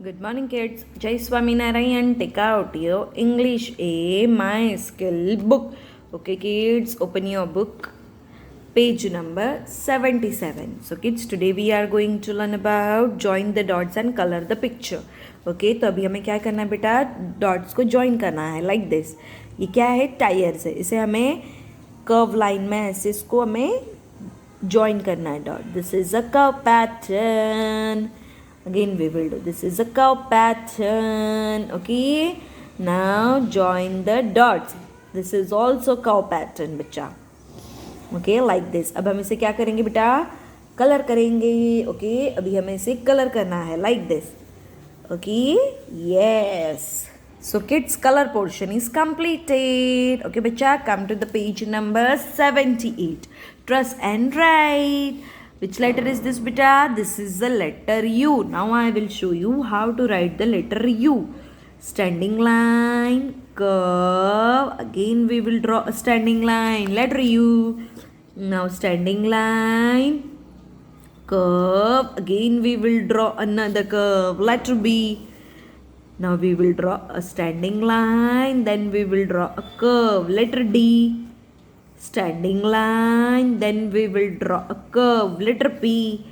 Good morning, kids. Jai Swaminarayan. Take out your English A My Skill book. Okay, kids, open your book. Page number 77. So, kids, today we are going to learn about join the dots and color the picture. Okay, तो अभी हमें क्या करना है बेटा, dots को join करना है लाइक दिस. ये क्या है, टायर्स है. इसे हमें कर्व लाइन में ऐसे इसको हमें ज्वाइन करना है dot. This is a curve pattern. Again we will do, this is a curve pattern. Okay, now join the dots. This is also curve pattern बच्चा. Okay, like this. अब हम इसे क्या करेंगे बेटा, कलर करेंगे. Okay, अभी हमें इसे कलर करना है like this. Okay, yes. So kids, color portion is completed. Okay बच्चा, come to the page number 78. Trust and write. Which letter is this beta? This is the letter U. Now I will show you how to write the letter U. Standing line, curve. Again we will draw a standing line. Letter U. Now standing line, curve. Again we will draw another curve. Letter B. Now we will draw a standing line. Then we will draw a curve. Letter D. Standing line, then we will draw a curve. Letter P.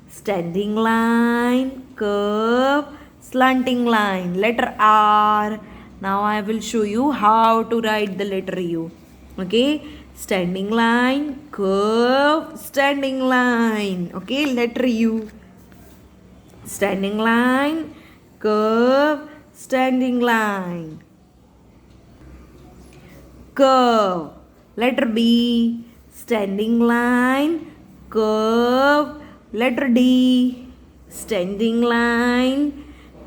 Standing line, curve, slanting line. Letter R. Now I will show you how to write the letter U. Okay, standing line, curve, standing line. Okay, letter U. Standing line, curve, standing line, curve. Letter B. Standing line, curve. Letter D. Standing line,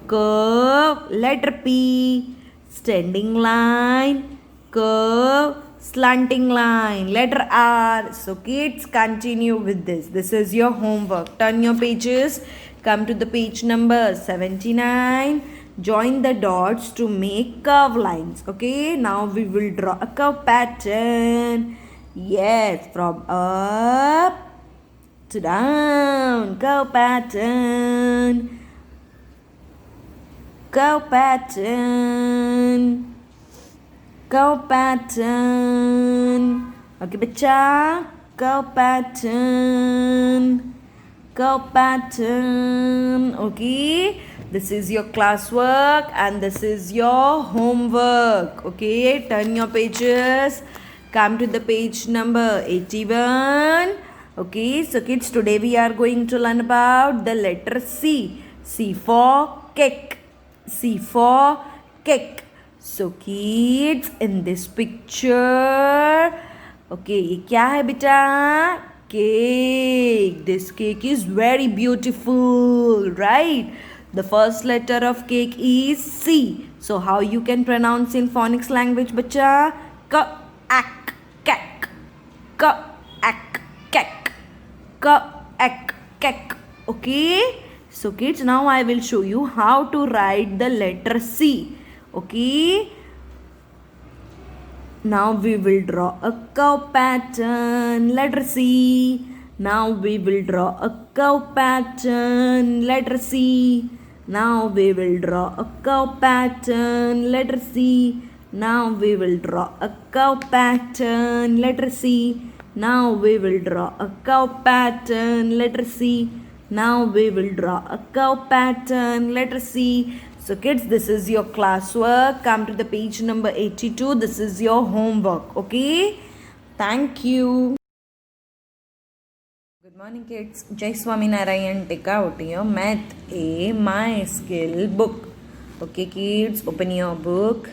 curve. Letter P. Standing line, curve, slanting line. Letter R. So kids, continue with this. This is your homework. Turn your pages. Come to the page number 79. Join the dots to make curve lines. Okay, now we will draw a curve pattern. Yes, from up to down. Curve pattern. Curve pattern. Curve pattern. Okay, bacha. Curve pattern. Curve pattern. Okay, this is your classwork and this is your homework. Okay, turn your pages. Come to the page number 81. Okay, so kids, today we are going to learn about the letter C. C for cake. C for cake. So kids, in this picture, okay, ये क्या है बेटा? Cake. This cake is very beautiful, right? The first letter of cake is C. So how you can pronounce in phonics language, bacha? K, ak, kek. K, ak, kek. K, ak, kek. Okay? So kids, now I will show you how to write the letter C. Okay? Now we will draw a curve pattern. Letter C. Now we will draw a curve pattern. Letter C. Now we will draw a curve pattern. Letter C. Now we will draw a curve pattern. Letter C. Now we will draw a curve pattern. Letter C. Now we will draw a curve pattern. Letter C. So kids, this is your classwork. Come to the page number 82. This is your homework. Okay? Thank you. Good morning, kids. Jai Swaminarayan. Take out your Math A My Skill book. Okay, kids, open your book.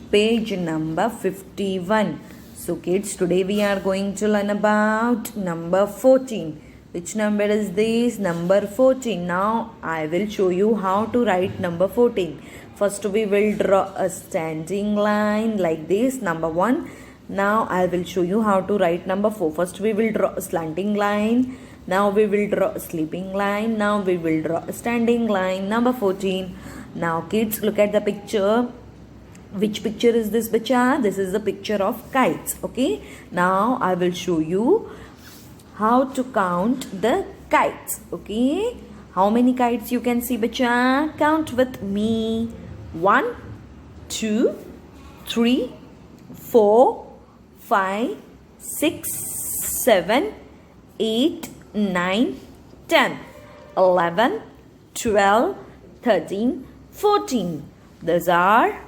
Page number 51. So kids, today we are going to learn about number 14. Which number is this? Number 14. Now I will show you how to write number 14. First we will draw a standing line like this, number 1. Now I will show you how to write number 4. First we will draw a slanting line. Now we will draw a sleeping line. Now we will draw a standing line. Number 14. Now kids, look at the picture. Which picture is this, bacha? This is the picture of kites. Okay. Now I will show you how to count the kites. Okay, How many kites you can see, bacha? Count with me. 1, 2, 3, 4, 5, 6, 7, 8, 9, 10, 11, 12, 13, 14. Those are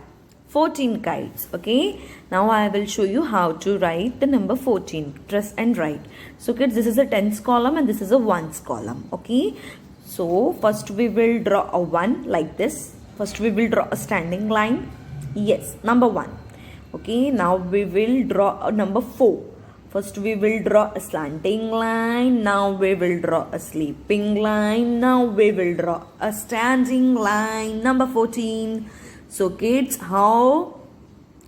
14 kites. Okay. Now I will show you how to write the number 14. Press and write. So kids, this is a tens column and this is a ones column. Okay. So first we will draw a 1 like this. First we will draw a standing line. Yes, number 1. Okay. Now we will draw a number 4. First we will draw a slanting line. Now we will draw a sleeping line. Now we will draw a standing line. Number 14. So kids, how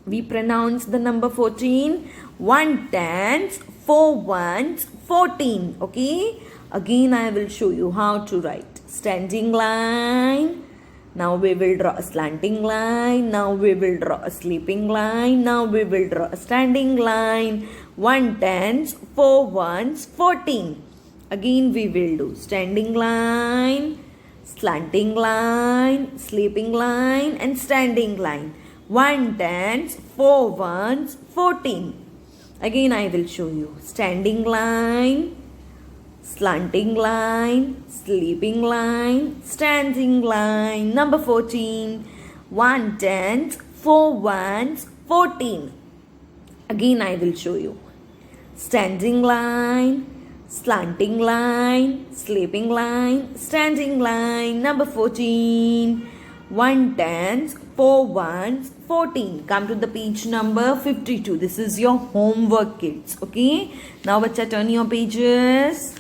we pronounce the number 14? 1 tens, 4 ones, 14. Okay. Again I will show you how to write. Standing line. Now we will draw a slanting line. Now we will draw a sleeping line. Now we will draw a standing line. 1 tens, 4 ones, 14. Again we will do standing line, slanting line, sleeping line and standing line. 1 tens, 4 ones, 14. Again I will show you. Standing line, slanting line, sleeping line, standing line. Number 14. 1 tens, 4 ones, 14. Again I will show you. Standing line, slanting line, sleeping line, standing line. Number 14. 1 tens, 4 ones, 14. Come to the page number 52. This is your homework, kids. Okay. Now bacha, turn your pages.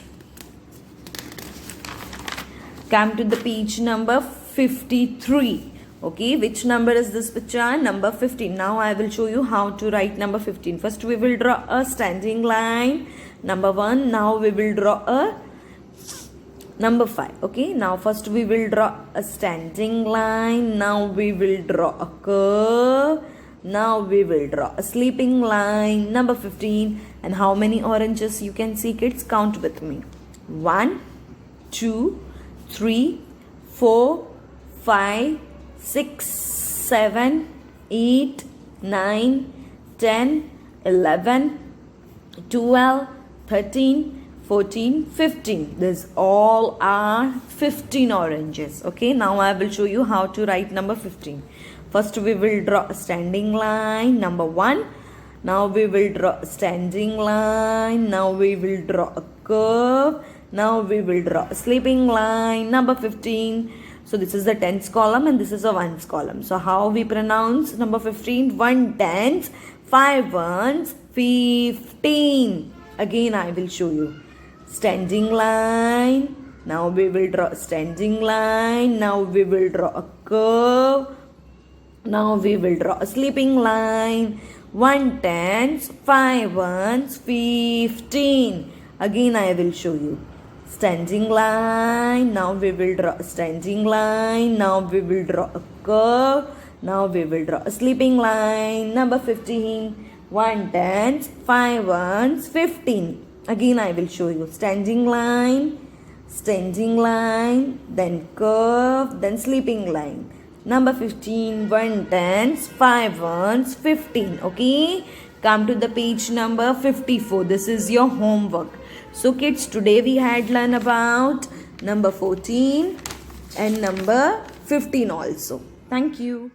Come to the page number 53. Okay, which number is this, bacha? Number 15. Now I will show you how to write number 15. First we will draw a standing line. Number 1. Now we will draw a number 5. Okay, now first we will draw a standing line. Now we will draw a curve. Now we will draw a sleeping line. Number 15. And how many oranges you can see, kids? Count with me. 1, 2, 3, 4, 5, 6, 7, 8, 9, 10, 11, 12, 13, 14, 15. These all are 15 oranges. Okay, now I will show you how to write number 15. First we will draw a standing line. Number 1. Now we will draw a standing line. Now we will draw a curve. Now we will draw a sleeping line. Number 15. So this is the tens column and this is a ones column. So how we pronounce number 15? 1 tens, 5 ones, 15. Again I will show you. Standing line. Now we will draw a standing line. Now we will draw a curve. Now we will draw a sleeping line. 1 tens, 5 ones, 15. Again I will show you. Standing line. Now we will draw a standing line. Now we will draw a curve. Now we will draw a sleeping line. Number 15. 1 tens, 5 ones, 15. Again I will show you. Standing line, then curve, then sleeping line. Number 15. 1 tens, 5 ones, 15. Okay. Come to the page number 54. This is your homework. So kids, today we had learned about number 14 and number 15 also. Thank you.